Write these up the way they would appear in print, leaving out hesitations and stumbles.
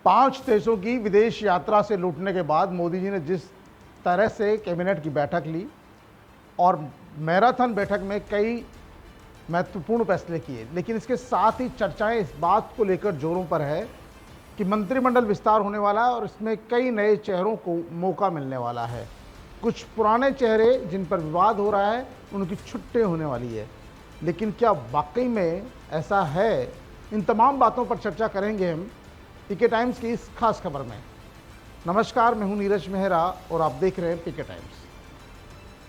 5 देशों की विदेश यात्रा से लौटने के बाद मोदी जी ने जिस तरह से कैबिनेट की बैठक ली और मैराथन बैठक में कई महत्वपूर्ण फैसले किए, लेकिन इसके साथ ही चर्चाएं इस बात को लेकर जोरों पर है कि मंत्रिमंडल विस्तार होने वाला है और इसमें कई नए चेहरों को मौका मिलने वाला है। कुछ पुराने चेहरे जिन पर विवाद हो रहा है उनकी छुट्टी होने वाली है, लेकिन क्या वाकई में ऐसा है? इन तमाम बातों पर चर्चा करेंगे हम पीके टाइम्स की इस खास खबर में। नमस्कार, मैं हूं नीरज मेहरा और आप देख रहे हैं पीके टाइम्स।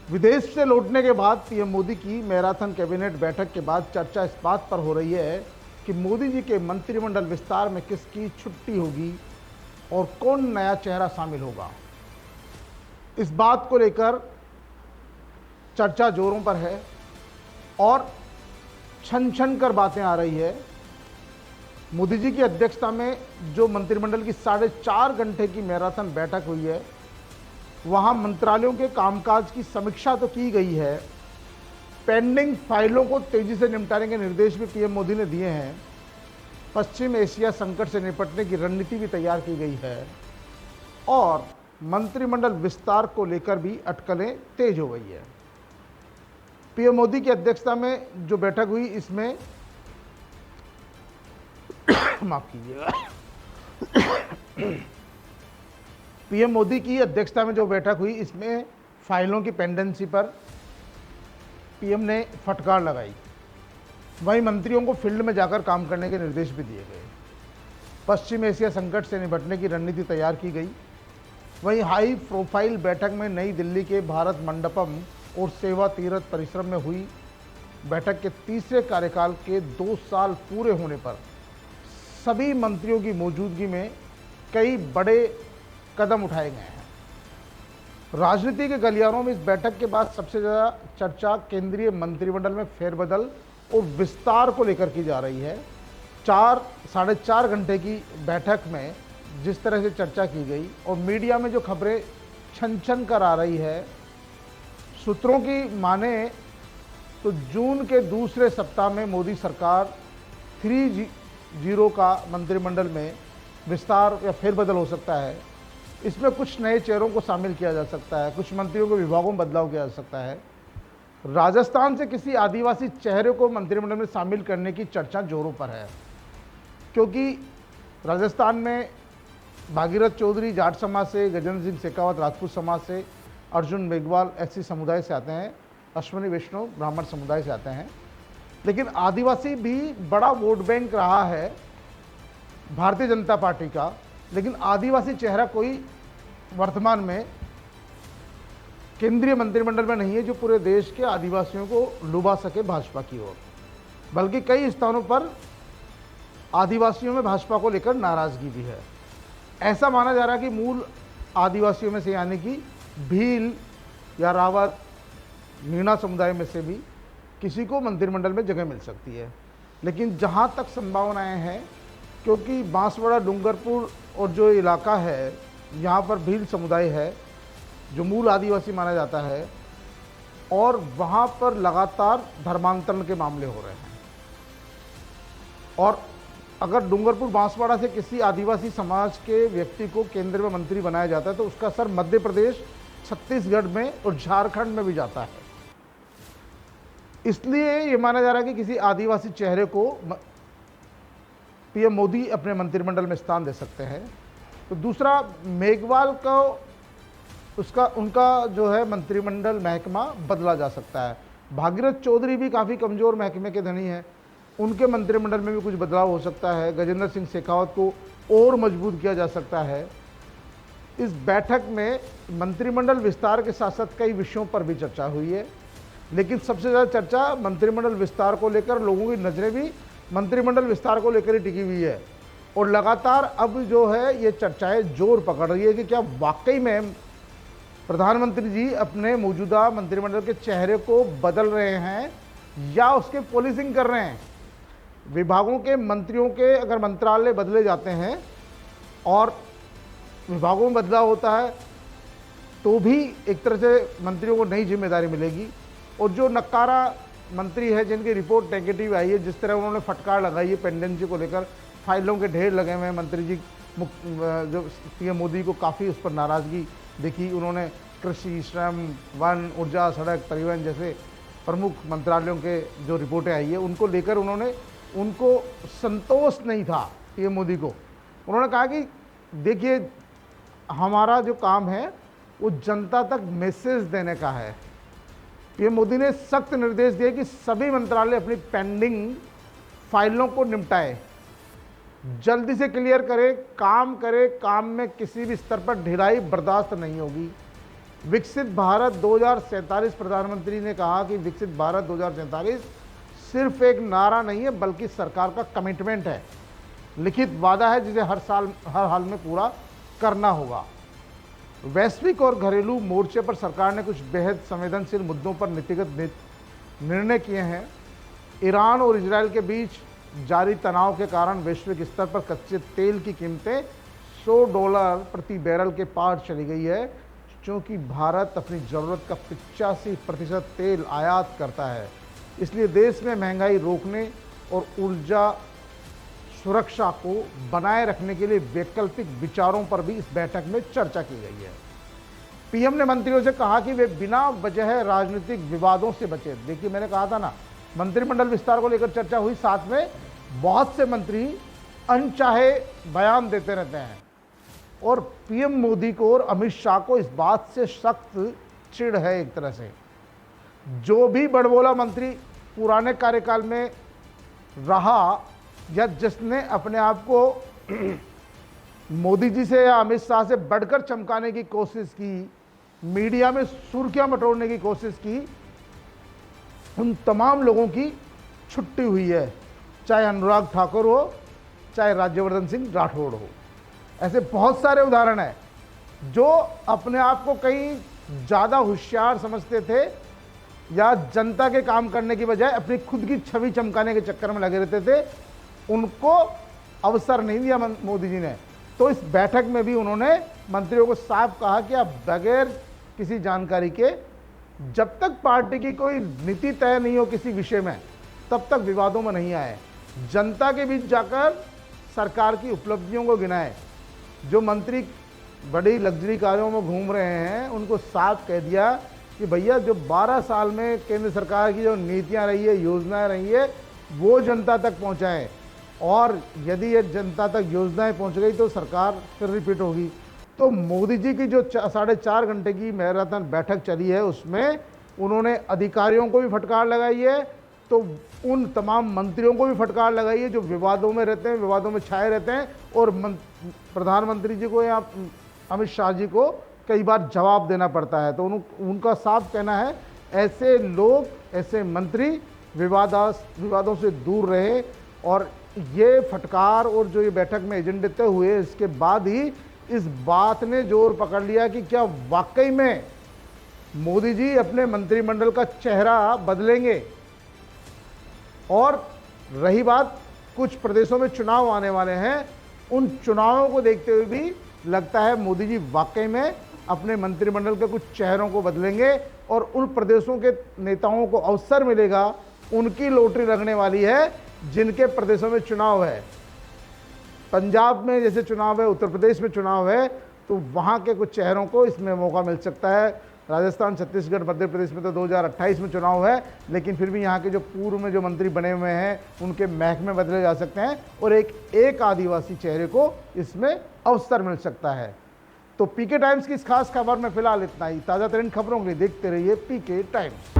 विदेश से लौटने के बाद पीएम मोदी की मैराथन कैबिनेट बैठक के बाद चर्चा इस बात पर हो रही है कि मोदी जी के मंत्रिमंडल विस्तार में किसकी छुट्टी होगी और कौन नया चेहरा शामिल होगा। इस बात को लेकर चर्चा जोरों पर है और छन छन कर बातें आ रही है। मोदी जी की अध्यक्षता में जो मंत्रिमंडल की 4.5 घंटे की मैराथन बैठक हुई है, वहां मंत्रालयों के कामकाज की समीक्षा तो की गई है, पेंडिंग फाइलों को तेजी से निपटाने के निर्देश भी पीएम मोदी ने दिए हैं, पश्चिम एशिया संकट से निपटने की रणनीति भी तैयार की गई है और मंत्रिमंडल विस्तार को लेकर भी अटकलें तेज हो गई है। पीएम मोदी की अध्यक्षता में जो बैठक हुई, इसमें माफ कीजिएगा, पीएम मोदी की अध्यक्षता में जो बैठक हुई, इसमें फाइलों की पेंडेंसी पर पीएम ने फटकार लगाई। वहीं मंत्रियों को फील्ड में जाकर काम करने के निर्देश भी दिए गए। पश्चिम एशिया संकट से निपटने की रणनीति तैयार की गई। वहीं हाई प्रोफाइल बैठक में नई दिल्ली के भारत मंडपम और सेवा तीर्थ परिसर में हुई बैठक के तीसरे कार्यकाल के 2 साल पूरे होने पर सभी मंत्रियों की मौजूदगी में कई बड़े कदम उठाए गए हैं। राजनीति के गलियारों में इस बैठक के बाद सबसे ज़्यादा चर्चा केंद्रीय मंत्रिमंडल में फेरबदल और विस्तार को लेकर की जा रही है। 4-4.5 घंटे की बैठक में जिस तरह से चर्चा की गई और मीडिया में जो खबरें छन छन कर आ रही है, सूत्रों की माने तो जून के दूसरे सप्ताह में मोदी सरकार 3-0 का मंत्रिमंडल में विस्तार या फेरबदल हो सकता है। इसमें कुछ नए चेहरों को शामिल किया जा सकता है, कुछ मंत्रियों के विभागों में बदलाव किया जा सकता है। राजस्थान से किसी आदिवासी चेहरे को मंत्रिमंडल में शामिल करने की चर्चा जोरों पर है, क्योंकि राजस्थान में भागीरथ चौधरी जाट समाज से, गजेंद्र सिंह शेखावत राजपूत समाज से, अर्जुन मेघवाल एससी समुदाय से आते हैं, अश्विनी वैष्णव ब्राह्मण समुदाय से आते हैं। लेकिन आदिवासी भी बड़ा वोट बैंक रहा है भारतीय जनता पार्टी का, लेकिन आदिवासी चेहरा कोई वर्तमान में केंद्रीय मंत्रिमंडल में नहीं है जो पूरे देश के आदिवासियों को लुभा सके भाजपा की ओर। बल्कि कई स्थानों पर आदिवासियों में भाजपा को लेकर नाराजगी भी है। ऐसा माना जा रहा है कि मूल आदिवासियों में से, यानी कि भील या रावत मीणा समुदाय में से भी किसी को मंत्रिमंडल में जगह मिल सकती है। लेकिन जहां तक संभावनाएं हैं, क्योंकि बांसवाड़ा डूंगरपुर और जो इलाका है, यहाँ पर भील समुदाय है जो मूल आदिवासी माना जाता है और वहाँ पर लगातार धर्मांतरण के मामले हो रहे हैं। और अगर डूंगरपुर बांसवाड़ा से किसी आदिवासी समाज के व्यक्ति को केंद्र में मंत्री बनाया जाता है तो उसका असर मध्य प्रदेश, छत्तीसगढ़ में और झारखंड में भी जाता है। इसलिए ये माना जा रहा है कि किसी आदिवासी चेहरे को पीएम मोदी अपने मंत्रिमंडल में स्थान दे सकते हैं। तो दूसरा, मेघवाल को उनका जो है मंत्रिमंडल महकमा बदला जा सकता है। भागीरथ चौधरी भी काफ़ी कमज़ोर महकमे के धनी हैं, उनके मंत्रिमंडल में भी कुछ बदलाव हो सकता है। गजेंद्र सिंह शेखावत को और मजबूत किया जा सकता है। इस बैठक में मंत्रिमंडल विस्तार के साथ साथ कई विषयों पर भी चर्चा हुई है, लेकिन सबसे ज़्यादा चर्चा मंत्रिमंडल विस्तार को लेकर, लोगों की नज़रें भी मंत्रिमंडल विस्तार को लेकर ही टिकी हुई है। और लगातार अब जो है ये चर्चाएं जोर पकड़ रही है कि क्या वाकई में प्रधानमंत्री जी अपने मौजूदा मंत्रिमंडल के चेहरे को बदल रहे हैं या उसके पॉलिसिंग कर रहे हैं। विभागों के मंत्रियों के अगर मंत्रालय बदले जाते हैं और विभागों में बदलाव होता है तो भी एक तरह से मंत्रियों को नई जिम्मेदारी मिलेगी। और जो नक्कारा मंत्री है जिनकी रिपोर्ट नेगेटिव आई है, जिस तरह उन्होंने फटकार लगाई है पेंडेंसी को लेकर, फाइलों के ढेर लगे हुए हैं मंत्री जी जो पीएम मोदी को काफ़ी उस पर नाराज़गी दिखी। उन्होंने कृषि, श्रम, वन, ऊर्जा, सड़क, परिवहन जैसे प्रमुख मंत्रालयों के जो रिपोर्टें आई है उनको लेकर उनको संतोष नहीं था पीएम मोदी को। उन्होंने कहा कि देखिए, हमारा जो काम है वो जनता तक मैसेज देने का है। पीएम मोदी ने सख्त निर्देश दिए कि सभी मंत्रालय अपनी पेंडिंग फाइलों को निपटाए, जल्दी से क्लियर करे, काम में किसी भी स्तर पर ढिलाई बर्दाश्त नहीं होगी। विकसित भारत 2047, प्रधानमंत्री ने कहा कि विकसित भारत 2047 सिर्फ एक नारा नहीं है बल्कि सरकार का कमिटमेंट है, लिखित वादा है जिसे हर हाल में पूरा करना होगा। वैश्विक और घरेलू मोर्चे पर सरकार ने कुछ बेहद संवेदनशील मुद्दों पर नीतिगत निर्णय किए हैं। ईरान और इजरायल के बीच जारी तनाव के कारण वैश्विक स्तर पर कच्चे तेल की कीमतें $100 प्रति बैरल के पार चली गई है, क्योंकि भारत अपनी ज़रूरत का 85% तेल आयात करता है। इसलिए देश में महंगाई रोकने और ऊर्जा सुरक्षा को बनाए रखने के लिए वैकल्पिक विचारों पर भी इस बैठक में चर्चा की गई है। पीएम ने मंत्रियों से कहा कि वे बिना वजह राजनीतिक विवादों से बचे। देखिए, मैंने कहा था ना, मंत्रिमंडल विस्तार को लेकर चर्चा हुई, साथ में बहुत से मंत्री अनचाहे बयान देते रहते हैं और पीएम मोदी को और अमित शाह को इस बात से सख्त चिढ़ है। एक तरह से जो भी बड़बोला मंत्री पुराने कार्यकाल में रहा या जिसने अपने आप को मोदी जी से या अमित शाह से बढ़कर चमकाने की कोशिश की, मीडिया में सुर्खियां बटोरने की कोशिश की, उन तमाम लोगों की छुट्टी हुई है, चाहे अनुराग ठाकुर हो, चाहे राज्यवर्धन सिंह राठौड़ हो। ऐसे बहुत सारे उदाहरण हैं जो अपने आप को कहीं ज़्यादा होशियार समझते थे या जनता के काम करने की बजाय अपनी खुद की छवि चमकाने के चक्कर में लगे रहते थे। उनको अवसर नहीं दिया मोदी जी ने। तो इस बैठक में भी उन्होंने मंत्रियों को साफ कहा कि आप बगैर किसी जानकारी के, जब तक पार्टी की कोई नीति तय नहीं हो किसी विषय में, तब तक विवादों में नहीं आए। जनता के बीच जाकर सरकार की उपलब्धियों को गिनाए। जो मंत्री बड़ी लग्जरी कारों में घूम रहे हैं उनको साफ कह दिया कि भैया, जो 12 साल में केंद्र सरकार की जो नीतियां रही है, योजनाएं रही है, वो जनता तक पहुंचाएं। और यदि ये जनता तक योजनाएं पहुंच गई तो सरकार फिर रिपीट होगी। तो मोदी जी की जो 4.5 घंटे की मैराथन बैठक चली है उसमें उन्होंने अधिकारियों को भी फटकार लगाई है, तो उन तमाम मंत्रियों को भी फटकार लगाई है जो विवादों में रहते हैं, विवादों में छाए रहते हैं और प्रधानमंत्री जी को या अमित शाह जी को कई बार जवाब देना पड़ता है। तो उनका साफ कहना है, ऐसे लोग, ऐसे मंत्री विवादों से दूर रहे। और ये फटकार और जो ये बैठक में एजेंडे तय हुए, इसके बाद ही इस बात ने जोर पकड़ लिया कि क्या वाकई में मोदी जी अपने मंत्रिमंडल का चेहरा बदलेंगे। और रही बात, कुछ प्रदेशों में चुनाव आने वाले हैं, उन चुनावों को देखते हुए भी लगता है मोदी जी वाकई में अपने मंत्रिमंडल के कुछ चेहरों को बदलेंगे और उन प्रदेशों के नेताओं को अवसर मिलेगा, उनकी लॉटरी लगने वाली है जिनके प्रदेशों में चुनाव है। पंजाब में जैसे चुनाव है, उत्तर प्रदेश में चुनाव है, तो वहाँ के कुछ चेहरों को इसमें मौका मिल सकता है। राजस्थान, छत्तीसगढ़, मध्य प्रदेश में तो 2028 में चुनाव है, लेकिन फिर भी यहाँ के जो पूर्व में जो मंत्री बने हुए हैं उनके महकमे बदले जा सकते हैं और एक आदिवासी चेहरे को इसमें अवसर मिल सकता है। तो पीके टाइम्स की इस खास खबर में फिलहाल इतना ही। ताज़ा तरीन खबरों के लिए देखते रहिए पीके टाइम्स।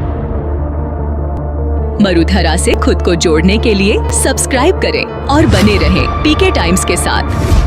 मरुधरा से खुद को जोड़ने के लिए सब्सक्राइब करें और बने रहें पीके टाइम्स के साथ।